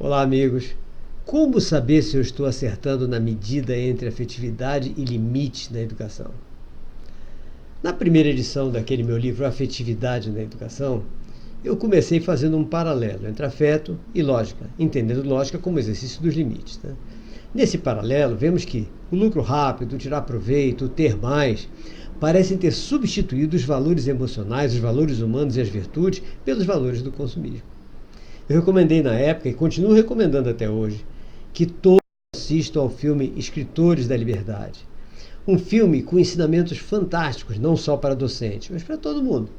Olá, amigos. Como saber se eu estou acertando na medida entre afetividade e limite na educação? Na primeira edição daquele meu livro Afetividade na Educação, eu comecei fazendo um paralelo entre afeto e lógica, entendendo lógica como exercício dos limites, né? Nesse paralelo, vemos que o lucro rápido, o tirar proveito, o ter mais, parecem ter substituído os valores emocionais, os valores humanos e as virtudes pelos valores do consumismo. Eu recomendei na época e continuo recomendando até hoje que todos assistam ao filme Escritores da Liberdade. Um filme com ensinamentos fantásticos, não só para docentes, mas para todo mundo.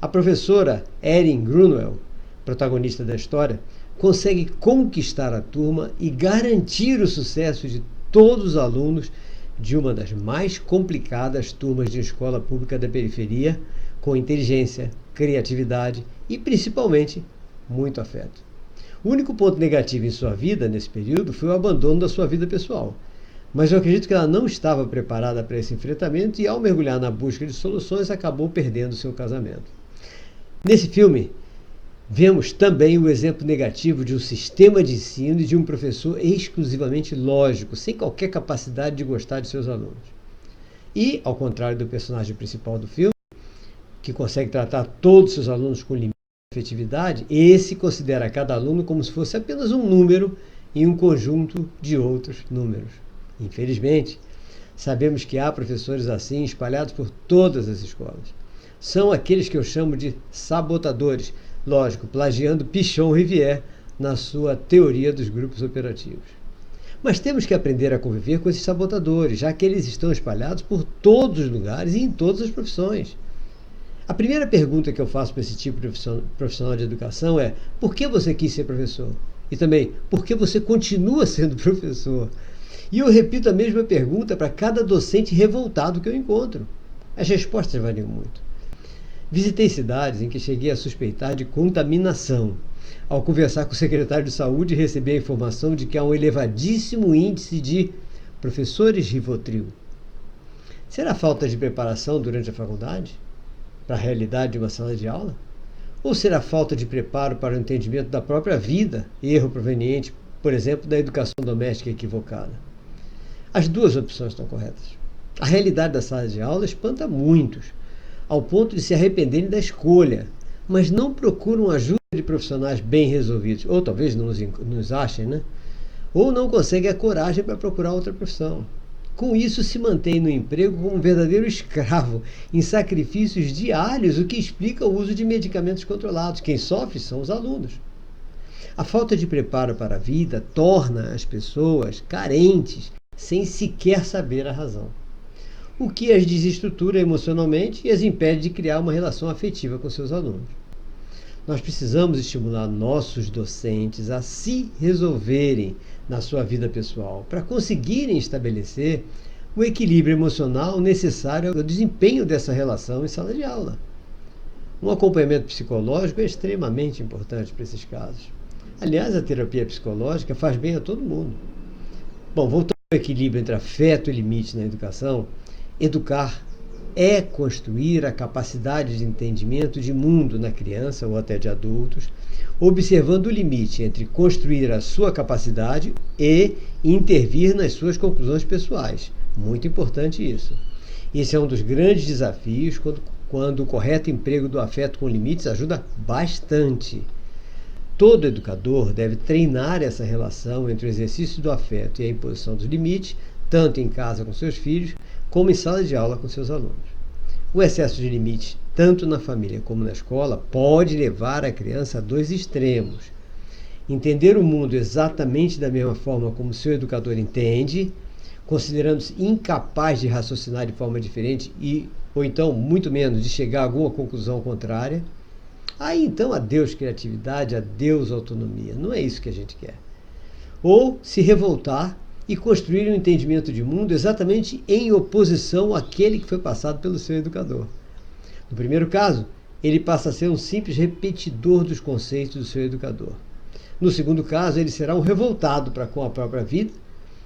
A professora Erin Grunwald, protagonista da história, consegue conquistar a turma e garantir o sucesso de todos os alunos de uma das mais complicadas turmas de escola pública da periferia, com inteligência, criatividade e, principalmente, muito afeto. O único ponto negativo em sua vida, nesse período, foi o abandono da sua vida pessoal. Mas eu acredito que ela não estava preparada para esse enfrentamento e, ao mergulhar na busca de soluções, acabou perdendo seu casamento. Nesse filme, vemos também o exemplo negativo de um sistema de ensino e de um professor exclusivamente lógico, sem qualquer capacidade de gostar de seus alunos. E, ao contrário do personagem principal do filme, que consegue tratar todos os seus alunos com limite de afetividade, esse considera cada aluno como se fosse apenas um número em um conjunto de outros números. Infelizmente, sabemos que há professores assim espalhados por todas as escolas. São aqueles que eu chamo de sabotadores, lógico, plagiando Pichon Rivière na sua teoria dos grupos operativos. Mas temos que aprender a conviver com esses sabotadores, já que eles estão espalhados por todos os lugares e em todas as profissões. A primeira pergunta que eu faço para esse tipo de profissional de educação é: por que você quis ser professor? E também, por que você continua sendo professor? E eu repito a mesma pergunta para cada docente revoltado que eu encontro. As respostas variam muito. Visitei cidades em que cheguei a suspeitar de contaminação, ao conversar com o secretário de saúde e receber a informação de que há um elevadíssimo índice de professores Rivotril. Será falta de preparação durante a faculdade? Para a realidade de uma sala de aula? Ou será falta de preparo para o entendimento da própria vida, erro proveniente, por exemplo, da educação doméstica equivocada? As duas opções estão corretas. A realidade da sala de aula espanta muitos, ao ponto de se arrependerem da escolha, mas não procuram ajuda de profissionais bem resolvidos, ou talvez não nos achem, né? Ou não conseguem a coragem para procurar outra profissão. Com isso, se mantém no emprego como um verdadeiro escravo, em sacrifícios diários, o que explica o uso de medicamentos controlados. Quem sofre são os alunos. A falta de preparo para a vida torna as pessoas carentes, sem sequer saber a razão, o que as desestrutura emocionalmente e as impede de criar uma relação afetiva com seus alunos. Nós precisamos estimular nossos docentes a se resolverem na sua vida pessoal, para conseguirem estabelecer o equilíbrio emocional necessário ao desempenho dessa relação em sala de aula. Um acompanhamento psicológico é extremamente importante para esses casos. Aliás, a terapia psicológica faz bem a todo mundo. Bom, voltando ao equilíbrio entre afeto e limite na educação, educar é construir a capacidade de entendimento de mundo na criança ou até de adultos, observando o limite entre construir a sua capacidade e intervir nas suas conclusões pessoais. Muito importante isso. Esse é um dos grandes desafios quando o correto emprego do afeto com limites ajuda bastante. Todo educador deve treinar essa relação entre o exercício do afeto e a imposição dos limites, tanto em casa com seus filhos, como em sala de aula com seus alunos. O excesso de limites, tanto na família como na escola, pode levar a criança a dois extremos. Entender o mundo exatamente da mesma forma como seu educador entende, considerando-se incapaz de raciocinar de forma diferente ou então, muito menos, de chegar a alguma conclusão contrária. Aí então, adeus criatividade, adeus autonomia. Não é isso que a gente quer. Ou se revoltar e construir um entendimento de mundo exatamente em oposição àquele que foi passado pelo seu educador. No primeiro caso, ele passa a ser um simples repetidor dos conceitos do seu educador. No segundo caso, ele será um revoltado para com a própria vida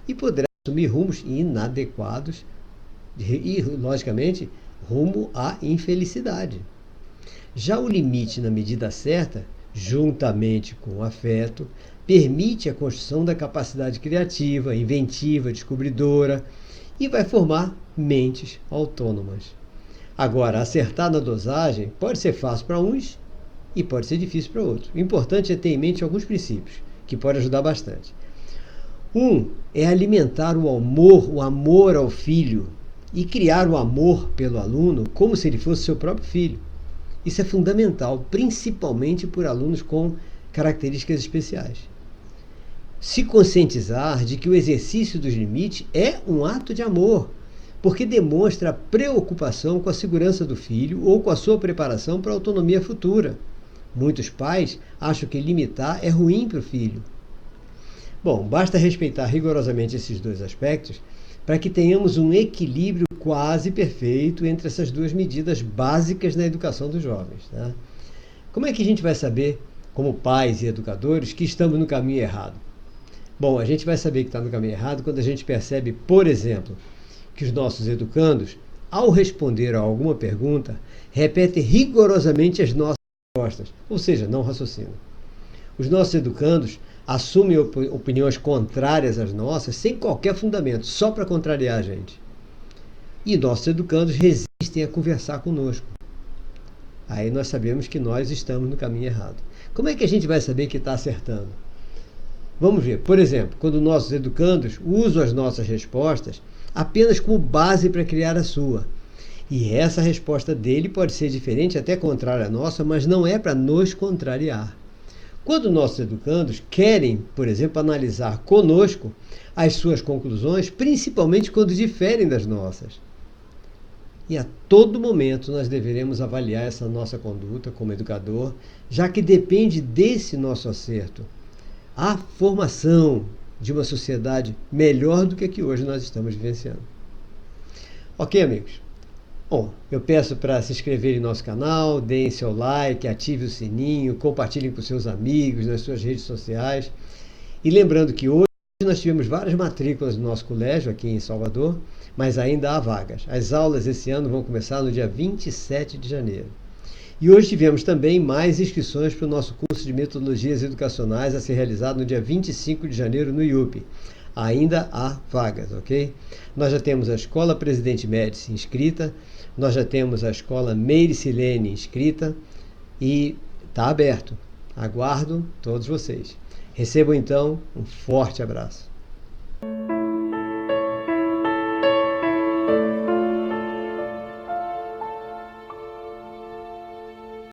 e poderá assumir rumos inadequados e, logicamente, rumo à infelicidade. Já o limite na medida certa juntamente com o afeto, permite a construção da capacidade criativa, inventiva, descobridora e vai formar mentes autônomas. Agora, acertar na dosagem pode ser fácil para uns e pode ser difícil para outros. O importante é ter em mente alguns princípios que podem ajudar bastante. Um é alimentar o amor ao filho e criar o amor pelo aluno como se ele fosse seu próprio filho. Isso é fundamental, principalmente por alunos com características especiais. Se conscientizar de que o exercício dos limites é um ato de amor, porque demonstra preocupação com a segurança do filho ou com a sua preparação para a autonomia futura. Muitos pais acham que limitar é ruim para o filho. Bom, basta respeitar rigorosamente esses dois aspectos para que tenhamos um equilíbrio quase perfeito entre essas duas medidas básicas na educação dos jovens. Né? Como é que a gente vai saber, como pais e educadores, que estamos no caminho errado? Bom, a gente vai saber que está no caminho errado quando a gente percebe, por exemplo, que os nossos educandos, ao responder a alguma pergunta, repetem rigorosamente as nossas respostas, ou seja, não raciocinam. Os nossos educandos assumem opiniões contrárias às nossas sem qualquer fundamento, só para contrariar a gente. E nossos educandos resistem a conversar conosco. Aí nós sabemos que nós estamos no caminho errado. Como é que a gente vai saber que está acertando? Vamos ver, por exemplo, quando nossos educandos usam as nossas respostas apenas como base para criar a sua. E essa resposta dele pode ser diferente, até contrária à nossa, mas não é para nos contrariar. Quando nossos educandos querem, por exemplo, analisar conosco as suas conclusões, principalmente quando diferem das nossas. E a todo momento nós deveremos avaliar essa nossa conduta como educador, já que depende desse nosso acerto a formação de uma sociedade melhor do que a que hoje nós estamos vivenciando. Ok, amigos? Bom, eu peço para se inscreverem no nosso canal, deem seu like, ative o sininho, compartilhem com seus amigos nas suas redes sociais. E lembrando que hoje nós tivemos várias matrículas no nosso colégio aqui em Salvador, mas ainda há vagas. As aulas esse ano vão começar no dia 27 de janeiro. E hoje tivemos também mais inscrições para o nosso curso de metodologias educacionais a ser realizado no dia 25 de janeiro no IUP. Ainda há vagas, ok? Nós já temos a Escola Presidente Médici inscrita, nós já temos a Escola Meire Silene inscrita e está aberto. Aguardo todos vocês. Recebam então um forte abraço.